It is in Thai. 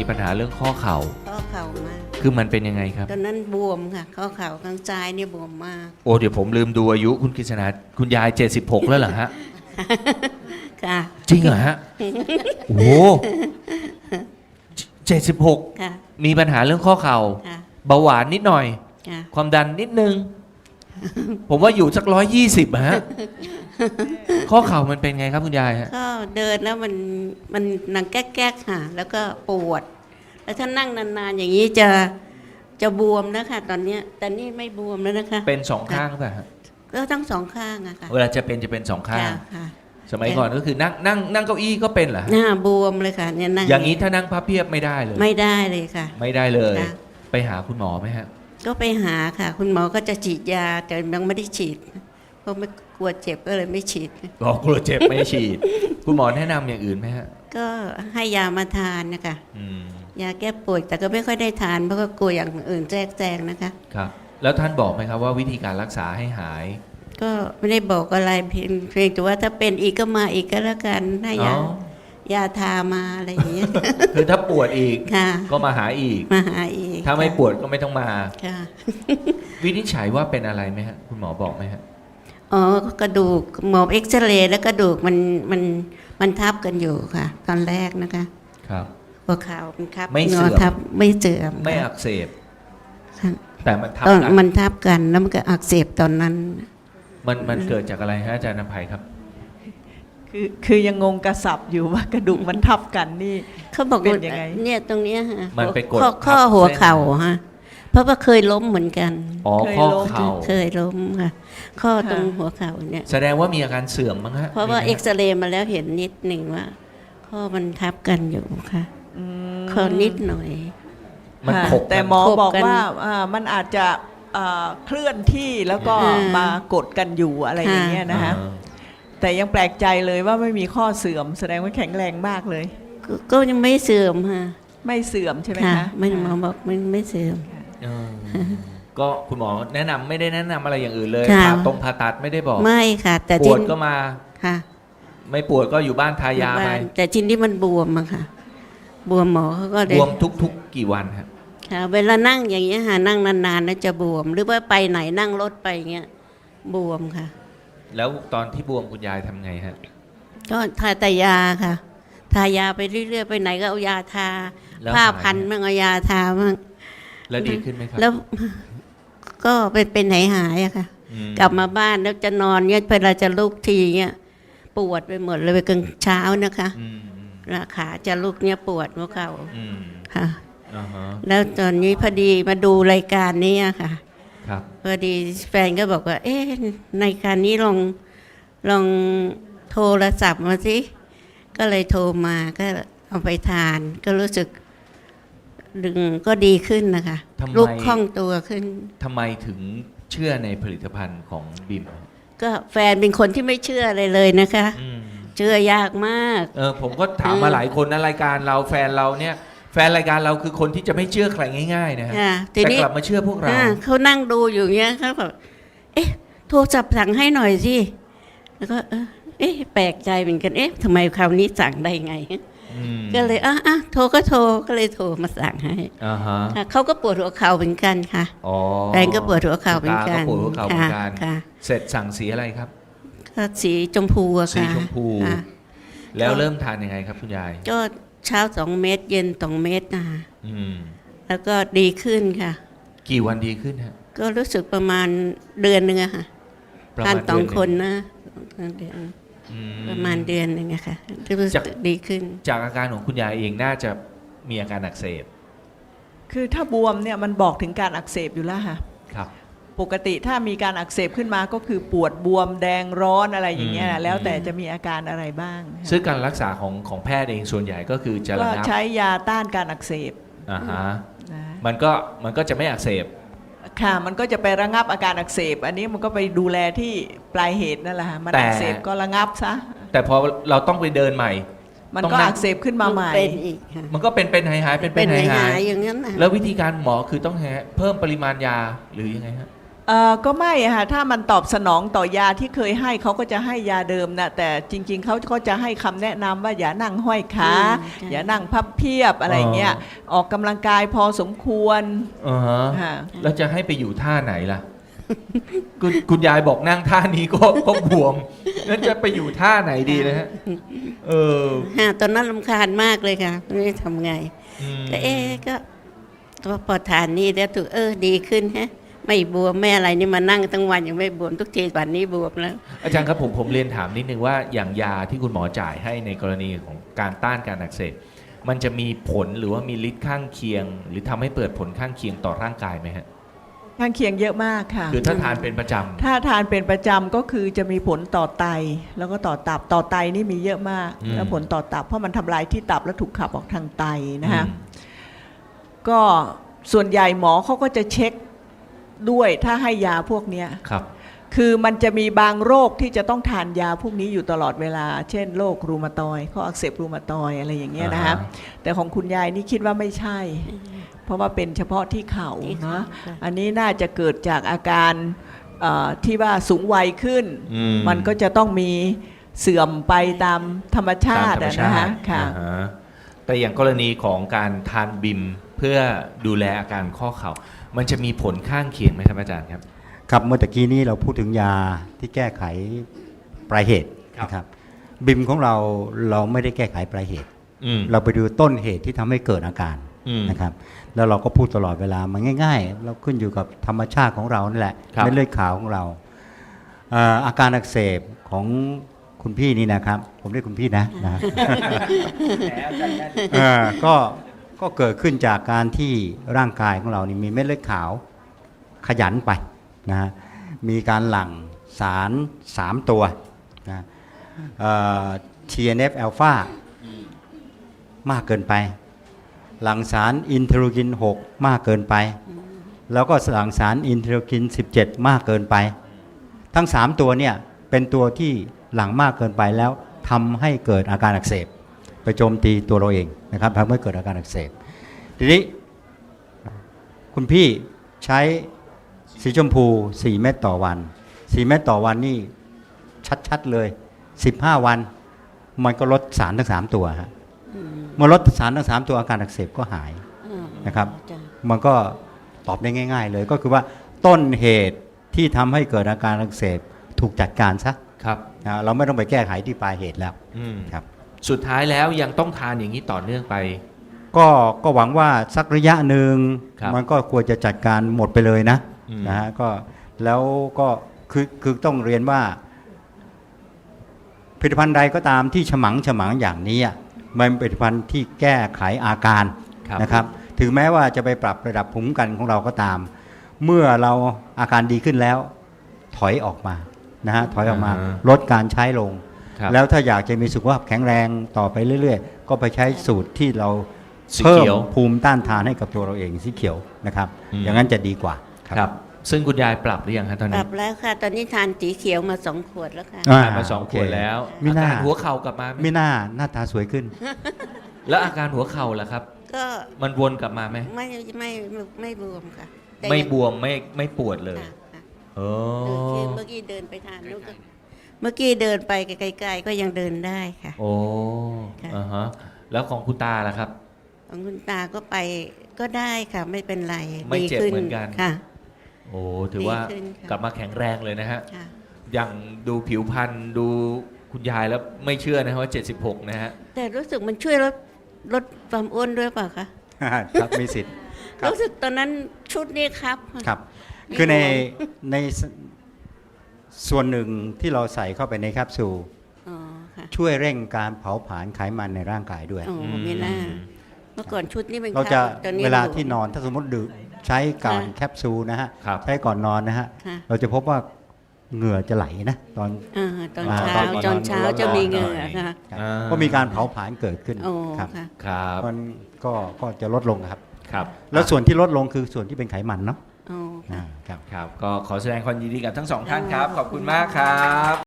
ปัญหาเรื่องข้อเข่าข้อเข่ามากคือมันเป็นยังไงครับตอนนั้นบวมค่ะข้อเข่าข้างซ้ายเนี่ยบวมมากโอ้เดี๋ยวผมลืมดูอายุคุณกฤษณาคุณยาย76แล้วเหรอฮะค่ะจริงเหรอฮะโอ้76ค่ะมีปัญหาเรื่องข้อเข่าค่ะเบาหวานนิดหน่อยค่ะความดันนิดนึงผมว่าอยู่สัก120ฮะข้อเข่ามันเป็นไงครับคุณยายฮะก็เดินแล้วมันหนังแก๊กๆค่ะแล้วก็ปวดแล้วถ้านั่งนานๆอย่างนี้จะบวมนะคะตอนเนี้ยแต่นี่ไม่บวมแล้วนะคะเป็น2ข้างป่ะฮะก็ทั้งสองข้างอะค่ะเวลาจะเป็น2ข้างค่ะสมัยก่อนก็คือนั่งเก้าอี้ก็เป็นเหรอฮะหน้าบวมเลยค่ะเนี่ยนั่งอย่างนี้ถ้านั่งพับเพียบไม่ได้เลยไม่ได้เลยค่ะไม่ได้เลยค่ะไปหาคุณหมอไหมฮะก็ไปหาค่ะคุณหมอก็จะฉีดยาแต่ยังไม่ได้ฉีดเพราะไม่กลัวเจ็บก็เลยไม่ฉีดกลัวเจ็บไม่ฉีดคุณหมอแนะนำอย่างอื่นไหมฮะก็ให้ยามาทานนะคะยาแก้ปวดแต่ก็ไม่ค่อยได้ทานเพราะก็กลัวอย่างอื่นแทรกนะคะครับแล้วท่านบอกไหมครับว่าวิธีการรักษาให้หายก็ไม่ได้บอกอะไรเพียงแต่ว่าถ้าเป็นอีกก็มาอีกก็แล้วกันให้ยาทามาอะไรอย่างเงี้ยคือถ้าปวดอีกก็มาหาอีกถ้าไม่ปวดก็ไม่ต้องมาวินิจฉัยว่าเป็นอะไรไหมฮะคุณหมอบอกไหมฮะอ๋อกระดูกหมอเอ็กซเรย์แล้วกระดูกมันทับกันอยู่ค่ะตอนแรกนะคะครับหัวเข่ามันทับไม่เสื่อมทับไม่เสื่อมไม่อักเสบแต่มันทับกันมันทับกันแล้วมันก็อักเสบตอนนั้นมันเกิดจากอะไรฮะอาจารย์นภัยครับคือยังงงกระสับอยู่ว่ากระดูกมันทับกันนี่เขาบอกเป็นยังไงเนี่ยตรงเนี้ยฮะมันไปกดข้อหัวเข่าฮะเพราะว่าเคยล้มเหมือนกันอ๋อข้อเข่าเคยล้มค่ะข้อตรงหัวเข่าเนี่ยแสดงว่ามีอาการเสื่อมมั้งฮะเพราะว่าเอ็กซเรย์มาแล้วเห็นนิดหนึ่งว่าข้อมันทับกันอยู่ค่ะข้อนิดหน่อยมันขบแต่หมอบอกว่ามันอาจจะเคลื่อนที่แล้วก็มากดกันอยู่อะไรอย่างเงี้ยนะคะแต่ยังแปลกใจเลยว่าไม่มีข้อเสื่อมแสดงว่าแข็งแรงมากเลยก็ยังไม่เสื่อมค่ะไม่เสื่อมใช่ไหมคะไม่หมอบอกไม่เสื่อมก็คุณหมอแนะนำไม่ได้แนะนำอะไรอย่างอื่นเลยผ่าตัดไม่ได้บอกไม่ค่ะแต่ปวดก็มาค่ะไม่ปวดก็อยู่บ้านทายาไปแต่ชิ้นที่มันบวมอะค่ะบวมหมอเขาก็บวมทุกกี่วันครับค่ะเวลานั่งอย่างเงี้ยค่ะนั่งนานๆแล้วจะบวมหรือว่าไปไหนนั่งรถไปเงี้ยบวมค่ะแล้วตอนที่บวมคุณยายทำไงฮะก็ทาแต่ยาค่ะทายาไปเรื่อยๆไปไหนก็เอายาทาผ้าพันมั่งเอายาทามั่งแล้วดีขึ้นไหมครับแล้วก็เป็นหายอะค่ะกลับมาบ้านแล้วจะนอนเงี้ยเวลาจะลุกทีเงี้ยปวดไปหมดเลยไปกลางเช้านะคะขาจะลุกเนี้ยปวดหัวเข่าค่ะแล้วตอนนี้พอดีมาดูรายการนี้ค่ะพอดีแฟนก็บอกว่าเอ๊ะรายการนี้ลองโทรศัพท์มาสิก็เลยโทรมาก็เอาไปทานก็รู้สึกดึงก็ดีขึ้นนะคะลุกคล่องตัวขึ้นทำไมถึงเชื่อในผลิตภัณฑ์ของบิมก็แฟนเป็นคนที่ไม่เชื่ออะไรเลยนะคะเชื่อยากมากผมก็ถามมาหลายคนนะรายการเราแฟนเราเนี่ยแฟนรายการเราคือคนที่จะไม่เชื่อใครง่ายๆนะฮะแต่กลับมาเชื่อพวกเราเขานั่งดูอยู่เงี้ยเขาแบบเอ๊ะโทรศัพท์สั่งให้หน่อยสิแล้วก็เอ๊ะแปลกใจเหมือนกันเอ๊ะทำไมคราวนี้สั่งได้ไงก็เลยโทรก็เลยโทรมาสั่งให้เขาก็ปวดหัวเข่าเหมือนกันค่ะแฟนก็ปวดหัวเข่าเหมือนกันเสร็จสั่งสีอะไรครับสีชมพูอะค่ะสีชมพูแล้วเริ่มทานยังไงครับคุณยายก็เช้า2 เม็ดเย็น2 เม็ดนะคะแล้วก็ดีขึ้นค่ะกี่วันดีขึ้นฮะก็รู้สึกประมาณเดือนนึงอะค่ะทาน2 คนนะประมาณเดือนนึงอะค่ะรู้สึกดีขึ้นจากอาการของคุณยายเองน่าจะมีอาการอักเสบคือถ้าบวมเนี่ยมันบอกถึงการอักเสบอยู่แล้วค่ะครับปกติถ้ามีการอักเสบขึ้นมาก็คือปวดบวมแดงร้อนอะไรอย่างเงี้ยแล้วแต่จะมีอาการอะไรบ้างซึ่งการรักษาของแพทย์เองส่วนใหญ่ก็คือจะระงับใช้ยาต้านการอักเสบมันก็จะไม่อักเสบค่ะมันก็จะไประงับอาการอักเสบอันนี้มันก็ไปดูแลที่ปลายเหตุนั่นแหละมันอักเสบก็ระงับซะแต่พอเราต้องไปเดินใหม่มันก็อักเสบขึ้นมาใหม่มันก็เป็นหายเป็นหายอย่างนั้นแล้ววิธีการหมอคือต้องเพิ่มปริมาณยาหรือยังไงฮะ ก็ไม่อะค่ะถ้ามันตอบสนองต่อยาที่เคยให้เขาก็จะให้ยาเดิมนะแต่จริงๆเขาก็จะให้คำแนะนำว่าอย่านั่งห้อยขาอย่านั่งพับเพียบอะไรเงี้ยออกกำลังกายพอสมควรค่ะ แล้วจะให้ไปอยู่ท่าไหนล่ะ คุณยายบอกนั่งท่านี้ก็บวมแล้วจะไปอยู่ท่าไหนดีเลยฮะตอนนั้นรำคาญมากเลยค่ะไม่รู้จะทำไงก็ก็พอทานนี่แล้วถูกดีขึ้นฮะไม่บวมไม่อะไรนี่มานั่งทั้งวันยังไม่บวมทุกทีวันนี้บวมแล้ว อาจารย์ครับผมเรียนถามนิดนึงว่าอย่างยาที่คุณหมอจ่ายให้ในกรณีของการต้านการอักเสบมันจะมีผลหรือว่ามีฤทธิ์ข้างเคียง หรือทำให้เปิดผลข้างเคียงต่อร่างกายไหมฮะข้างเคียงเยอะมากค่ะคือถ้าทานเป็นประจำถ้าทานเป็นประจำก็คือจะมีผลต่อไตแล้วก็ต่อตับต่อไตนี่มีเยอะมากแล้วผลต่อตับเพราะมันทำลายที่ตับแล้วถูกขับออกทางไตนะฮะก็ส่วนใหญ่หมอเขาก็จะเช็คด้วยถ้าให้ยาพวกนี้คือมันจะมีบางโรคที่จะต้องทานยาพวกนี้อยู่ตลอดเวลาเช่นโรครูมาตอยด์ข้ออักเสบรูมาตอยด์อะไรอย่างเงี้ยนะฮะแต่ของคุณยายนี่คิดว่าไม่ใช่เพราะว่าเป็นเฉพาะที่เข่านะอันนี้น่าจะเกิดจากอาการที่ว่าสูงวัยขึ้นมันก็จะต้องมีเสื่อมไปตามธรรมชาตินะฮะค่ะแต่อย่างกรณีของการทานบิมเพื่อดูแลอาการข้อเข่ามันจะมีผลข้างเคียงไหมครับอาจารย์ครับครับเมื่อตะกี้นี้เราพูดถึงยาที่แก้ไขปลายเหตุนะครับบิมของเราไม่ได้แก้ไขปลายเหตุเราไปดูต้นเหตุที่ทำให้เกิดอาการนะครับแล้วเราก็พูดตลอดเวลามันง่ายๆเราขึ้นอยู่กับธรรมชาติของเรานั่นแหละเม็ดเลือดขาวของเราอาการอักเสบของคุณพี่นี่นะครับผมเรียกคุณพี่นะก็เกิดขึ้นจากการที่ร่างกายของเรานี่มีเม็ดเลือดขาวขยันไปนะมีการหลั่งสาร3ตัวนะ TNF อ l p h a มากเกินไปหลั่งสารอินเทอร์กิน6มากเกินไปแล้วก็หลั่งสารอินเทอร์กิน17มากเกินไปทั้ง3ตัวเนี่ยเป็นตัวที่หลั่งมากเกินไปแล้วทำให้เกิดอาการอักเสบไปโจมตีตัวเราเองนะครับทำให้เกิดอาการอักเสบทีนี้คุณพี่ใช้สีชมพู4 เม็ดต่อวัน4 เม็ดต่อวันนี่ชัดๆเลย15 วันมันก็ลดสารทั้ง3ตัวฮะเมื่อลดสารทั้ง3ตัวอาการอักเสบก็หายนะครับมันก็ตอบได้ง่ายๆเลยก็คือว่าต้นเหตุที่ทำให้เกิดอาการอักเสบถูกจัดการซะครับเราไม่ต้องไปแก้ไขที่ปลายเหตุแล้วครับสุดท้ายแล้วยังต้องทานอย่างนี้ต่อเนื่องไปก็หวังว่าสักระยะหนึ่งมันก็ควรจะจัดการหมดไปเลยนะฮะก็แล้วก็คือต้องเรียนว่าผลิตภัณฑ์ใดก็ตามที่ฉมังอย่างนี้มันเป็นผลิตภัณฑ์ที่แก้ไขอาการนะครับถึงแม้ว่าจะไปปรับระดับภูมิคุ้มกันของเราก็ตามเมื่อเราอาการดีขึ้นแล้วถอยออกมานะฮะถอยออกมาลดการใช้ลงแล้วถ้าอยากจะมีสุขภาพแข็งแรงต่อไปเรื่อยๆก็ไปใช้สูตรที่เราเพิ่มภูมิต้านทานให้กับตัวเราเองสีเขียวนะครับอย่างนั้นจะดีกว่าครับซึ่งคุณยายปรับหรือยังครับตอนนี้ปรับแล้วค่ะตอนนี้ทานสีเขียวมา2 ขวดแล้วค่ะทานมา2 ขวดแล้วอาการหัวเข่ากลับมาไม่น่าหน้าตาสวยขึ้นแล้วอาการหัวเข่าล่ะครับก็มันวนกลับมาไหมไม่บวมค่ะไม่บวมไม่ปวดเลยเมื่อกี้เดินไปทานนู้นเมื่อกี้เดินไปไกลๆก็ยังเดินได้ค่ะโอ้ฮะแล้วของคุณตาล่ะครับของคุณตาก็ไปก็ได้ค่ะไม่เป็นไรไม่เจ็บเหมือนกันค่ะโอ้ถือว่ากลับมาแข็งแรงเลยนะฮะอย่างดูผิวพรรณดูคุณยายแล้วไม่เชื่อนะว่า76นะฮะแต่รู้สึกมันช่วยลดความอ้วนด้วยเปล่าคะครับมีสิทธิ์รู้สึกตอนนั้นชุดนี้ครับคือในส่วนหนึ่งที่เราใส่เข้าไปในแคปซูลช่วยเร่งการเผาผลาญไขมันในร่างกายด้วยไม่น่าเมื่อก่อนชุดนี้เป็นเราจะเวลาที่นอนถ้าสมมติดื่มใช้ก่อนแคปซูลนะฮะใช้ก่อนนอนนะฮะเราจะพบว่าเหงื่อจะไหลนะตอนเช้าจะมีเหงื่อค่ะก็มีการเผาผลาญเกิดขึ้นครับมันก็จะลดลงครับแล้วส่วนที่ลดลงคือส่วนที่เป็นไขมันเนาะครับก็ขอแสดงความยินดีกับทั้ง2 ท่านครับขอบคุณมากครับ